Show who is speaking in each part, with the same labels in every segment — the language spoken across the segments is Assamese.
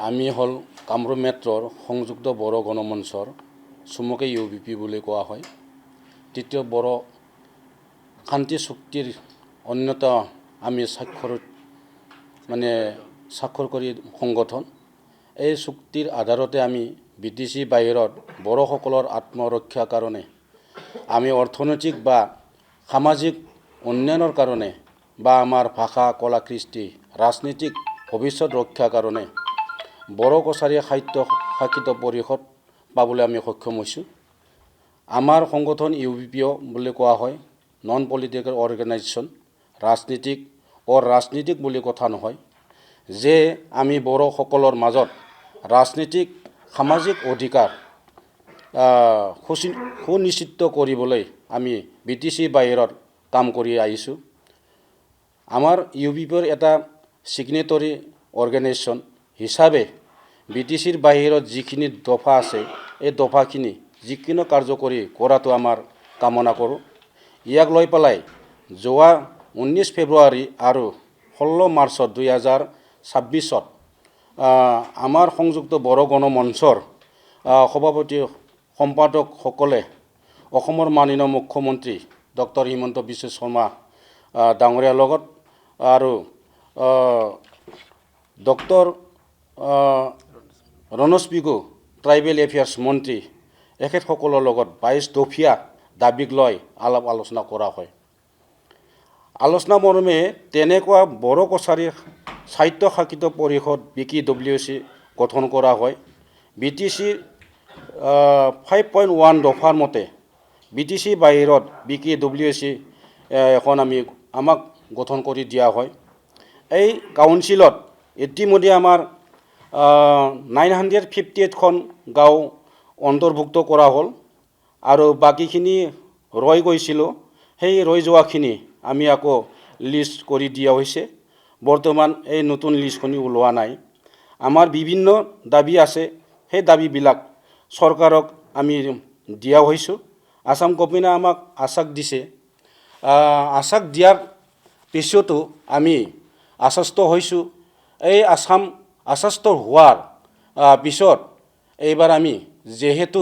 Speaker 1: আমি হল কামৰূপ মেট্ৰৰ সংযুক্ত বড়ো গণমঞ্চৰ চমুকৈ UBP বুলি কোৱা হয়। তৃতীয় বড়ো শান্তি চুক্তিৰ অন্যতম আমি স্বাক্ষৰ কৰি সংগঠন। এই চুক্তিৰ আধাৰতে আমি BTC বাহিৰত বড়োসকলৰ আত্মৰক্ষাৰ কাৰণে আমি অৰ্থনৈতিক বা সামাজিক উন্নয়নৰ কাৰণে বা আমাৰ ভাষা কলা কৃষ্টি ৰাজনীতিক ভৱিষ্যত ৰক্ষাৰ কাৰণে বড়ো কছাৰী সাহিত্য শাখিত পৰিষদ পাবলৈ আমি সক্ষম হৈছোঁ। আমাৰ সংগঠন UBPO বুলি কোৱা হয়, নন পলিটিকেল অৰ্গেনাইজেশ্যন। ৰাজনীতিক বুলি কথা নহয় যে আমি বড়োসকলৰ মাজত ৰাজনীতিক সামাজিক অধিকাৰ সুনিশ্চিত কৰিবলৈ আমি BTC বাহিৰত কাম কৰি আহিছোঁ। আমাৰ UBPৰ এটা সিগনেটৰী অৰ্গেনাইজেশ্যন হিচাপে BTCৰ বাহিৰত যিখিনি দফা আছে এই দফাখিনি যিকোনো কাৰ্যকৰী কৰাটো আমাৰ কামনা কৰোঁ। ইয়াক লৈ পেলাই যোৱা 19 ফেব্ৰুৱাৰী আৰু 16 মাৰ্চত 2026 আমাৰ সংযুক্ত বড়ো গণমঞ্চৰ সভাপতি সম্পাদকসকলে অসমৰ মাননীয় মুখ্যমন্ত্ৰী ডক্টৰ হিমন্ত বিশ্ব শৰ্মা ডাঙৰীয়াৰ লগত আৰু doctor Ranoj Pegu tribal affairs মন্ত্ৰী এখেতসকলৰ লগত 22 দফীয়া দাবীক লৈ আলাপ আলোচনা কৰা হয়। আলোচনা মৰ্মে তেনেকুৱা বড়ো কছাৰী সাহিত্য শাখিত পৰিষদ BKWC গঠন কৰা হয়। BTC 5.1 দফাৰ মতে BTC বাহিৰত BKWC এখন আমাক গঠন কৰি দিয়া হয়। এই কাউন্সিলত ইতিমধ্যে আমাৰ 958খন গাঁও অন্তৰ্ভুক্ত কৰা হ'ল আৰু বাকীখিনি ৰৈ গৈছিল। সেই ৰৈ যোৱাখিনি আমি আকৌ লিষ্ট কৰি দিয়া হৈছে। বৰ্তমান এই নতুন লিষ্টখিনি ওলোৱা নাই। আমাৰ বিভিন্ন দাবী আছে, সেই দাবীবিলাক চৰকাৰক আমি দিয়া হৈছোঁ। আসাম গভৰ্ণমেণ্টে আমাক আশ্বাস দিছে। আশ্বাস দিয়াৰ পিছতো আমি আশ্বস্ত হৈছোঁ। এই আশ্বস্ত হোৱাৰ পিছত এইবাৰ আমি যেহেতু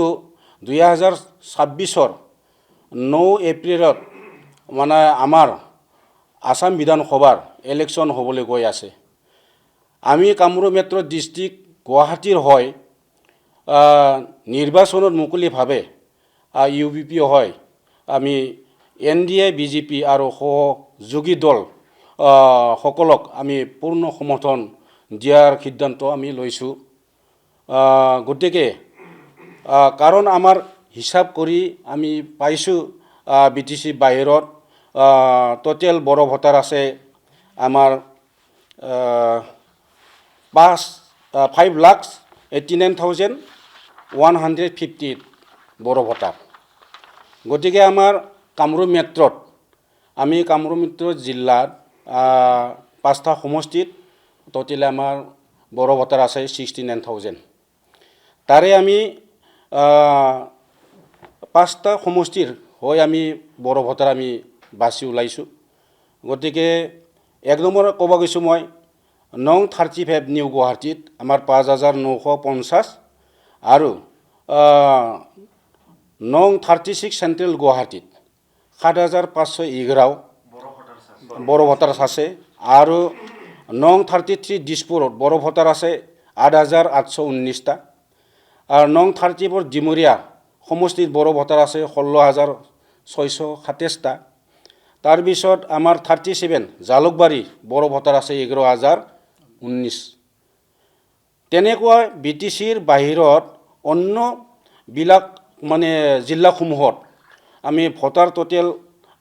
Speaker 1: 2026 9 এপ্ৰিলত আমাৰ আসাম বিধানসভাৰ ইলেকশ্যন হ'বলৈ গৈ আছে। আমি কামৰূপ মেট্ৰ' ডিষ্ট্ৰিক্ট গুৱাহাটীৰ হয় নিৰ্বাচনত মুকলিভাৱে UBPO হয় আমি NDA BJP আৰু সহযোগী দল সকলক আমি পূৰ্ণ সমৰ্থন দিয়াৰ সিদ্ধান্ত আমি লৈছোঁ। গতিকে কাৰণ আমাৰ হিচাপ কৰি আমি পাইছোঁ BTC বাহিৰত টোটেল বড়ো ভোটাৰ আছে আমাৰ 5,89,150 বড়ো ভোটাৰ। গতিকে আমাৰ কামৰূপ মেট্ৰত কামৰূপ মেট্ৰ জিলাত 5টা সমষ্টিত টোটেল আমাৰ বড়ো ভোটাৰ আছে 69,000। তাৰে আমি 5টা সমষ্টিৰ হৈ আমি বড়ো ভোটাৰ আমি বাছি ওলাইছোঁ। গতিকে 1 নম্বৰত ক'ব গৈছোঁ মই নং 35 নিউ গুৱাহাটীত আমাৰ 5,950 আৰু নং 36 চেণ্ট্ৰেল গুৱাহাটীত 7,511 বড়ো ভোটাৰ আছে আৰু নং 33 দিছপুৰত বড়ো ভোটাৰ আছে 8,819টা আৰু নং 34 ডিমৰীয়া সমষ্টিত বড়ো ভোটাৰ আছে 16,627টা। তাৰপিছত আমাৰ 37 জালুকবাৰী বড়ো ভোটাৰ আছে 11,019। তেনেকুৱা BTCৰ বাহিৰত অন্যবিলাক জিলাসমূহত আমি ভোটাৰ টোটেল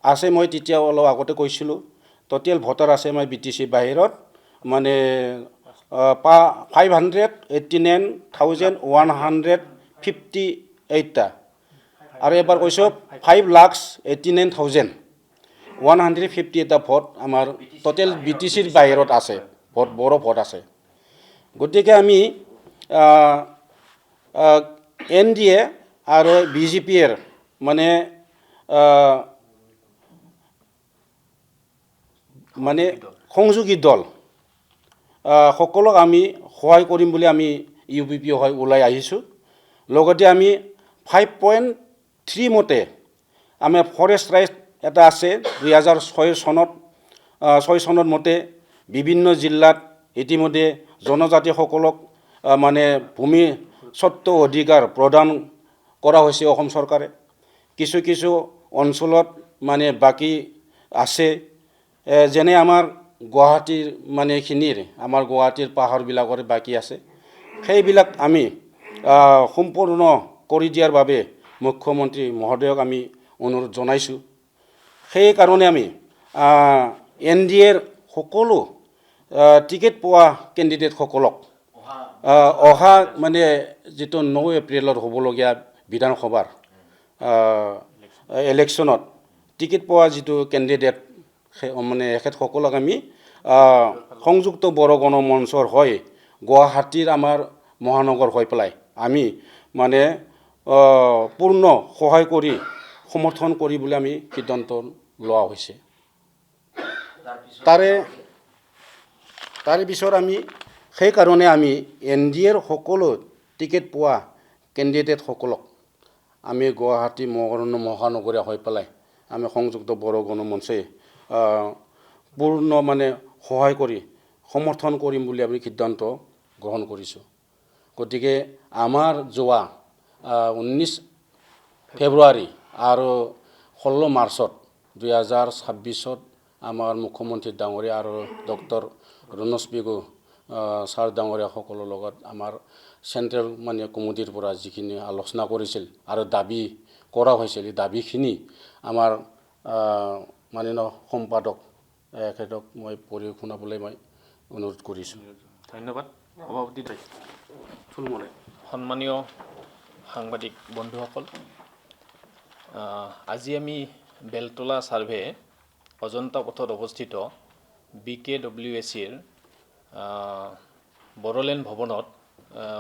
Speaker 1: আছে। মই তেতিয়া অলপ আগতে কৈছিলোঁ টোটেল ভোটাৰ আছে আমাৰ BTC বাহিৰত 589,158টা আৰু এবাৰ কৈছোঁ 5,89,158টা ভোট আমাৰ টোটেল BTCৰ বাহিৰত আছে বড়ো ভোট আছে। গতিকে আমি NDA আৰু BJPৰ সংযোগী দল সকলক আমি সহায় কৰিম বুলি আমি ইউপিপি হৈ ওলাই আহিছোঁ লগতে আমি 5.3 মতে আমি ফৰেষ্ট ৰাইট এটা আছে 2006 চনত মতে বিভিন্ন জিলাত ইতিমধ্যে জনজাতিসকলক মানে ভূমি স্বত্ব অধিকাৰ প্ৰদান কৰা হৈছে অসম চৰকাৰে কিছু কিছু অঞ্চলত মানে বাকী আছে যেনে আমাৰ গুৱাহাটীৰ মানে খিনিৰ আমাৰ গুৱাহাটীৰ পাহাৰবিলাকৰ বাকী আছে সেইবিলাক আমি সম্পূৰ্ণ কৰি দিয়াৰ বাবে মুখ্যমন্ত্ৰী মহোদয়ক আমি অনুৰোধ জনাইছোঁ সেই কাৰণে আমি NDAৰ সকলো টিকেট পোৱা কেণ্ডিডেটসকলক অহা মানে যেটো 9 এপ্ৰিলত হ'বলগীয়া বিধানসভাৰ ইলেকশ্যনত টিকেট পোৱা যেটো কেণ্ডিডেট মানে এখেতসকলক আমি সংযুক্ত বড়ো গণমঞ্চৰ হৈ গুৱাহাটীৰ আমাৰ মহানগৰ হৈ পেলাই আমি মানে পূৰ্ণ সহায় কৰি সমৰ্থন কৰিবলৈ আমি সিদ্ধান্ত লোৱা হৈছে তাৰে পিছত আমি সেই কাৰণে আমি NDAৰ সকলো টিকেট পোৱা কেণ্ডিডেটসকলক আমি গুৱাহাটী মহানগৰীয়া হৈ পেলাই আমি সংযুক্ত বড়ো গণমঞ্চে পূৰ্ণ মানে সহায় কৰি সমৰ্থন কৰিম বুলি আমি সিদ্ধান্ত গ্ৰহণ কৰিছোঁ গতিকে আমাৰ যোৱা 19 ফেব্ৰুৱাৰী আৰু 16 মাৰ্চত 2026ত আমাৰ মুখ্যমন্ত্ৰী ডাঙৰীয়া আৰু ডক্টৰ ৰণোজ পেগু ছাৰ ডাঙৰীয়াসকলৰ লগত আমাৰ চেণ্ট্ৰেল মানে কমিটিৰ পৰা যিখিনি আলোচনা কৰিছিল আৰু দাবী কৰা হৈছিল এই দাবীখিনি আমাৰ মাননীয় সম্পাদক এখেতক মই পঢ়ি শুনাবলৈ মই অনুৰোধ কৰিছোঁ
Speaker 2: ধন্যবাদ সভাপতি সন্মানীয় সাংবাদিক বন্ধুসকল আজি আমি বেলতলা সাৰ্ভে অজন্তা পথত অৱস্থিত BKWACৰ বড়োলেণ্ড ভৱনত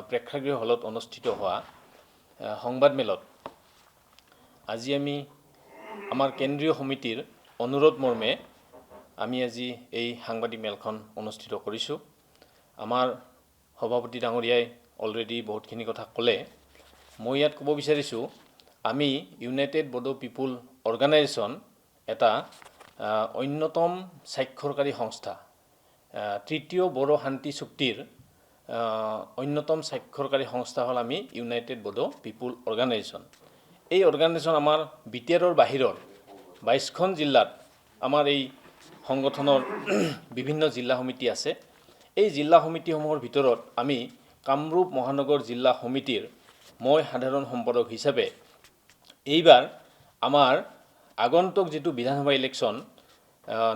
Speaker 2: প্ৰেক্ষাগৃহ হলত অনুষ্ঠিত হোৱা সংবাদমেলত আজি আমি আমাৰ কেন্দ্ৰীয় সমিতিৰ অনুৰোধ মৰ্মে আমি আজি এই সাংবাদিক মেলখন অনুষ্ঠিত কৰিছোঁ আমাৰ সভাপতি ডাঙৰীয়াই অলৰেডি বহুতখিনি কথা ক'লে মই ইয়াত ক'ব বিচাৰিছোঁ আমি ইউনাইটেড বডো পিপুল অৰ্গানাইজেশ্যন এটা অন্যতম স্বাক্ষৰকাৰী সংস্থা তৃতীয় বড়ো শান্তি চুক্তিৰ অন্যতম স্বাক্ষৰকাৰী সংস্থা হ'ল আমি ইউনাইটেড বডো পিপুল অৰ্গানাইজেশ্যন এই অৰ্গানাইজেশ্যন আমাৰ বিটিআৰৰ বাহিৰৰ 22খন জিলাত আমাৰ এই সংগঠনৰ বিভিন্ন জিলা সমিতি আছে এই জিলা সমিতিসমূহৰ ভিতৰত আমি কামৰূপ মহানগৰ জিলা সমিতিৰ মই সাধাৰণ সম্পাদক হিচাপে এইবাৰ আমাৰ আগন্তুক যেটো বিধানসভা ইলেকশ্যন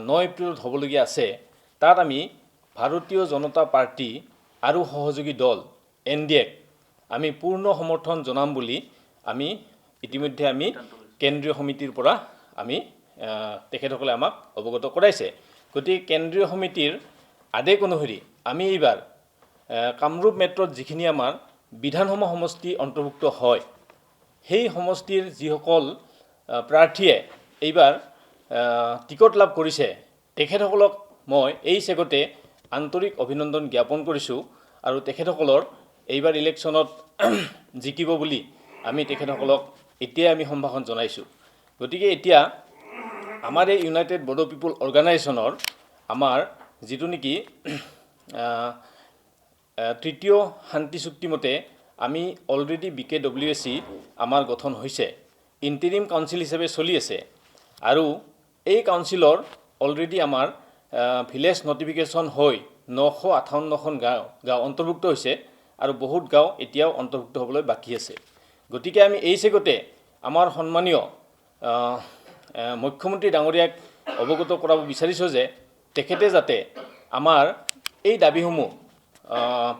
Speaker 2: 9 এপ্ৰিলত হ'বলগীয়া আছে তাত আমি ভাৰতীয় জনতা পাৰ্টি আৰু সহযোগী দল NDAক আমি পূৰ্ণ সমৰ্থন জনাম বুলি আমি ইতিমধ্যে আমি কেন্দ্ৰীয় সমিতিৰ পৰা আমি তেখেতসকলে আমাক অৱগত কৰাইছে গতিকে কেন্দ্ৰীয় সমিতিৰ আদেশ অনুসৰি আমি এইবাৰ কামৰূপ মেট্ৰত যিখিনি আমাৰ বিধানসভা সমষ্টি অন্তৰ্ভুক্ত হয় সেই সমষ্টিৰ যিসকল প্ৰাৰ্থীয়ে এইবাৰ টিকট লাভ কৰিছে তেখেতসকলক মই এই চেগতে আন্তৰিক অভিনন্দন জ্ঞাপন কৰিছোঁ আৰু তেখেতসকলৰ এইবাৰ ইলেকশ্যনত জিকিব বুলি আমি তেখেতসকলক এতিয়া আমি সম্ভাষণ জনাইছোঁ গতিকে এতিয়া আমাৰ এই ইউনাইটেড বডো পিপুল অৰ্গানাইজেশ্যনৰ আমাৰ যেটো নেকি তৃতীয় শান্তি চুক্তি মতে আমি অলৰেডি BKWAC আমাৰ গঠন হৈছে ইন্টাৰিম কাউন্সিল হিচাপে চলি আছে আৰু এই কাউন্সিলৰ অলৰেডি আমাৰ ভিলেজ নটিফিকেশ্যন হৈ 958খন গাঁও অন্তৰ্ভুক্ত হৈছে আৰু বহুত গাঁও এতিয়াও অন্তৰ্ভুক্ত হ'বলৈ বাকী আছে গতিকে আমি এই চেগতে আমাৰ সন্মানীয় মুখ্যমন্ত্ৰী ডাঙৰীয়াক অৱগত কৰাব বিচাৰিছোঁ যে তেখেতে যাতে আমাৰ এই দাবীসমূহ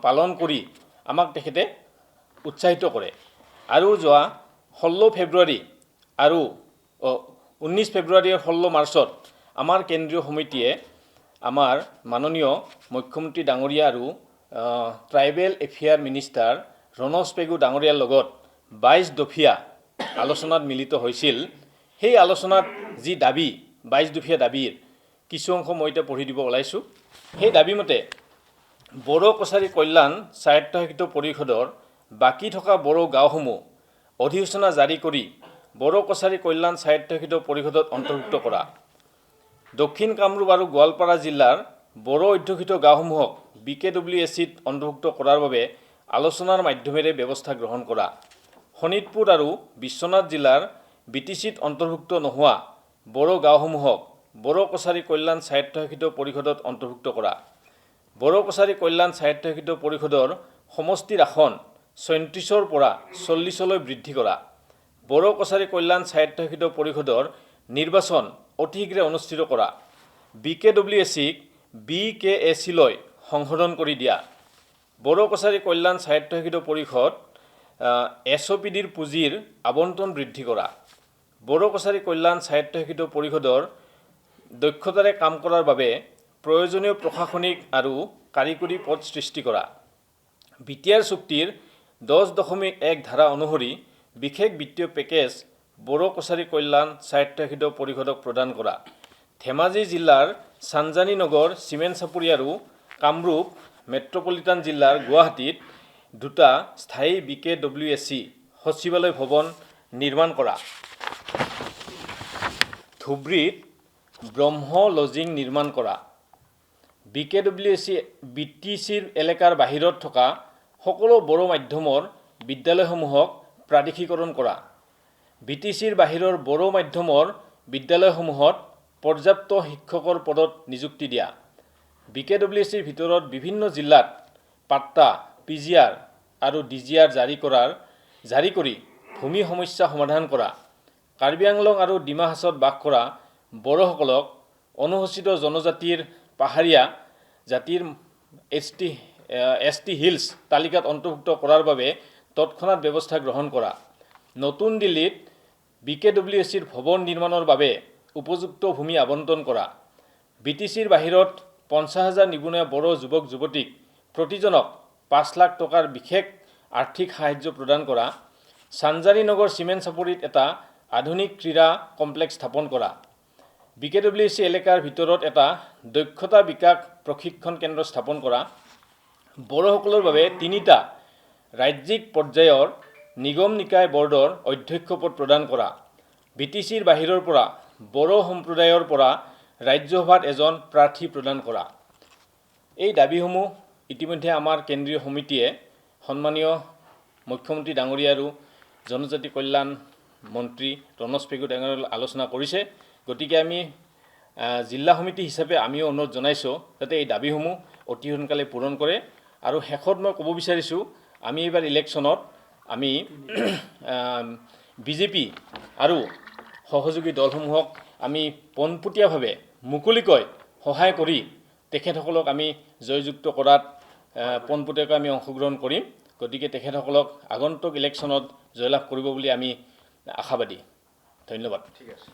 Speaker 2: পালন কৰি আমাক তেখেতে উৎসাহিত কৰে আৰু যোৱা 16 ফেব্ৰুৱাৰী আৰু 19 ফেব্ৰুৱাৰী আৰু 16 মাৰ্চত আমাৰ কেন্দ্ৰীয় সমিতিয়ে আমাৰ মাননীয় মুখ্যমন্ত্ৰী ডাঙৰীয়া আৰু tribal affair minister Ranoj Pegu ডাঙৰীয়াৰ লগত 22 দফীয়া আলোচনাত মিলিত হৈছিল সেই আলোচনাত যি দাবী 22 দফীয়া দাবীৰ কিছু অংশ মই এতিয়া পঢ়ি দিব ওলাইছোঁ সেই দাবী মতে বড়ো কছাৰী কল্যাণ স্বায়ত্তশাসিত পৰিষদৰ বাকী থকা বড়ো গাঁওসমূহ অধিসূচনা জাৰি কৰি বড়ো কছাৰী কল্যাণ স্বায়ত্তশাসিত পৰিষদত অন্তৰ্ভুক্ত কৰা। দক্ষিণ কামৰূপ আৰু গোৱালপাৰা জিলাৰ বড়ো অধ্যুষিত গাঁওসমূহক BKWSCত অন্তৰ্ভুক্ত কৰাৰ বাবে আলোচনাৰ মাধ্যমেৰে ব্যৱস্থা গ্ৰহণ কৰা। শোণিতপুৰ আৰু বিশ্বনাথ জিলাৰ BTCত অন্তৰ্ভুক্ত নোহোৱা বড়ো গাঁওসমূহক বড়ো কছাৰী কল্যাণ স্বায়ত্তশাসিত পৰিষদত অন্তৰ্ভুক্ত কৰা। বড়ো কছাৰী কল্যাণ স্বায়ত্তশাসিত পৰিষদৰ সমষ্টিৰ আসন ৩৬ৰ পৰা ৪০লৈ বৃদ্ধি কৰা। বড়ো কছাৰী কল্যাণ স্বায়ত্তশাসিত পৰিষদৰ নিৰ্বাচন অতি শীঘ্ৰে অনুষ্ঠিত কৰা। BKWSCক BKACলৈ সংশোধন কৰি দিয়া। বড়ো কছাৰী কল্যাণ স্বায়ত্তশাসিত পৰিষদ SOPDৰ পুঁজিৰ আবণ্টন বৃদ্ধি কৰা। বড়ো কছাৰী কল্যাণ স্বায়ত্তশাসিত পৰিষদৰ দক্ষতাৰে কাম কৰাৰ বাবে প্ৰয়োজনীয় প্ৰশাসনিক আৰু কাৰিকৰী পদ সৃষ্টি কৰা। বিটিআৰ চুক্তিৰ 10.1 ধাৰা অনুসৰি বিশেষ বিত্তীয় পেকেজ বড়ো কছাৰী কল্যাণ স্বায়ত্তশাসিত পৰিষদক প্ৰদান কৰা। ধেমাজি জিলাৰ চানজানী নগৰ চিমেণ্ট চাপৰি আৰু কামৰূপ মেট্ৰপলিটান জিলাৰ গুৱাহাটীত দুটা স্থায়ী BKWSC সচিবালয় ভৱন নিৰ্মাণ কৰা। ধুবুৰীত ব্ৰহ্ম লজিং নিৰ্মাণ কৰা। BTCৰ এলেকাৰ বাহিৰত থকা সকলো বড়ো মাধ্যমৰ বিদ্যালয়সমূহক প্ৰাদেশিকৰণ কৰা। BTCৰ বাহিৰৰ বড়ো মাধ্যমৰ বিদ্যালয়সমূহত পৰ্যাপ্ত শিক্ষকৰ পদত নিযুক্তি দিয়া। BKWSCৰ ভিতৰত বিভিন্ন জিলাত পাট্টা, PGR আৰু DGR জাৰি কৰি ভূমি সমস্যা সমাধান কৰা। কাৰ্বি আংলং আৰু ডিমা হাছাওত বাস কৰা বড়োসকলক অনুসূচিত জনজাতিৰ পাহাৰীয়া জাতিৰ ST হিলছ তালিকাত অন্তৰ্ভুক্ত কৰাৰ বাবে তৎক্ষণাত ব্যৱস্থা গ্ৰহণ কৰা। নতুন দিল্লীত BKWSCৰ ভৱন নিৰ্মাণৰ বাবে উপযুক্ত ভূমি আবণ্টন কৰা। BTCৰ বাহিৰত 50,000 নিবনুৱা বড়ো যুৱক যুৱতীক প্ৰতিজনক 5 লাখ টকাৰ বিশেষ আৰ্থিক সাহায্য প্ৰদান কৰা। চানজানী নগৰ চিমেণ্ট চাপৰিত এটা আধুনিক ক্ৰীড়া কমপ্লেক্স স্থাপন কৰা। BKWSC এলেকাৰ ভিতৰত এটা দক্ষতা বিকাশ প্ৰশিক্ষণ কেন্দ্ৰ স্থাপন কৰা। বড়োসকলৰ বাবে 3টা ৰাজ্যিক পৰ্যায়ৰ নিগম নিকায় বৰ্ডৰ অধ্যক্ষ পদ প্ৰদান কৰা। BTCৰ বাহিৰৰ পৰা বড়ো সম্প্ৰদায়ৰ পৰা ৰাজ্যসভাত এজন প্ৰাৰ্থী প্ৰদান কৰা। এই দাবীসমূহ ইতিমধ্যে আমাৰ কেন্দ্ৰীয় সমিতিয়ে সন্মানীয় মুখ্যমন্ত্ৰী ডাঙৰীয়া আৰু জনজাতি কল্যাণ মন্ত্ৰী ৰমেশ পেগু ডাঙৰীয়াৰ আলোচনা কৰিছে। গতিকে আমি জিলা সমিতি হিচাপে আমিও অনুৰোধ জনাইছোঁ যাতে এই দাবীসমূহ অতি সোনকালে পূৰণ কৰে। আৰু শেষত মই ক'ব বিচাৰিছোঁ আমি এইবাৰ ইলেকশ্যনত আমি BJP আৰু সহযোগী দলসমূহক আমি পোনপটীয়াভাৱে মুকলিকৈ সহায় কৰি তেখেতসকলক আমি জয়যুক্ত কৰাত পোনপটীয়াকৈ আমি অংশগ্ৰহণ কৰিম। গতিকে তেখেতসকলক আগন্তুক ইলেকশ্যনত জয়লাভ কৰিব বুলি আমি আশাবাদী। ধন্যবাদ। ঠিক আছে।